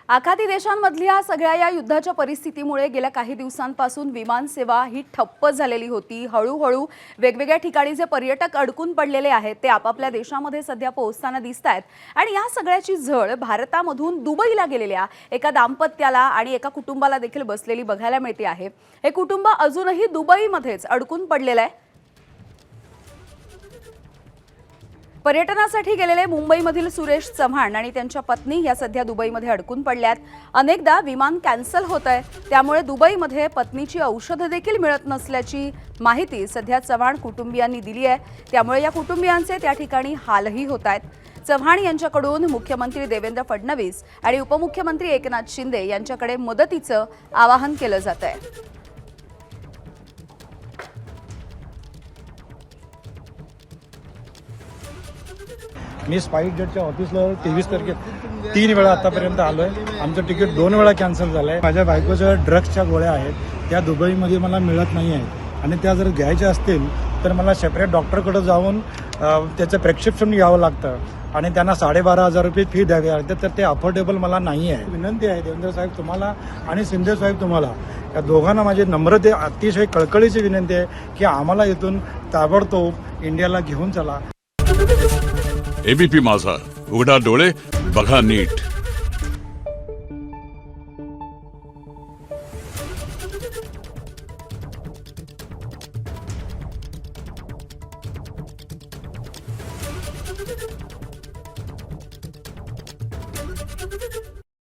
आखाती देशांमधल्या सगळ्या या युद्धाच्या परिस्थितीमुळे गेल्या काही दिवसांपासून विमानसेवा ही ठप्प झालेली होती। हळूहळू वेगवेगळ्या ठिकाणी जे पर्यटक अडकून पडलेले आहेत ते आपापल्या देशामध्ये सध्या पोहोचताना दिसतायत आणि या सगळ्याची झळ भारतामधून दुबईला गेलेल्या एका दाम्पत्याला आणि एका कुटुंबाला देखील बसलेली बघायला मिळते आहे। हे कुटुंब अजूनही दुबईमध्येच अडकून पडलेलं आहे। पर्यटनासाठी गेलेले मुंबईमधील सुरेश चव्हाण आणि त्यांच्या पत्नी या सध्या दुबईमध्ये अडकून पडल्यात। अनेकदा विमान कॅन्सल होतंय, त्यामुळे दुबईमध्ये पत्नीची औषधं देखील मिळत नसल्याची माहिती सध्या चव्हाण कुटुंबियांनी दिली आहे। त्यामुळे या कुटुंबियांचे त्या ठिकाणी हालही होतायत। चव्हाण यांच्याकडून मुख्यमंत्री देवेंद्र फडणवीस आणि उपमुख्यमंत्री एकनाथ शिंदे यांच्याकडे मदतीचं आवाहन केलं जातंय। मी स्पाइस जेटच्या ऑफिसला 23 तारखेला 3 वेळा आतापर्यंत आलोय। आमचं तिकीट 2 वेळा कॅन्सल झालंय। माझ्या बायकोच्या ड्रग्सच्या गोळ्या आहेत, त्या दुबईमध्ये मला मिळत नाही आहेत आणि त्या जर घ्यायच्या असतील तर मला सेपरेट डॉक्टरकडे जाऊन त्याचं प्रेस्क्रिप्शन घ्यावं लागतं आणि त्यांना 12,500 रुपये फी द्यावी लागते। तर ते अफोर्डेबल मला नाही आहे। विनंती आहे देवेंद्र साहेब तुम्हाला आणि शिंदे साहेब तुम्हाला, या दोघांना माझी नम्रते अतिशय कळकळीची विनंती आहे की आम्हाला इथून ताबडतोब इंडियाला घेऊन चला। एबीपी माझा, उघडा डोळे बघा नीट।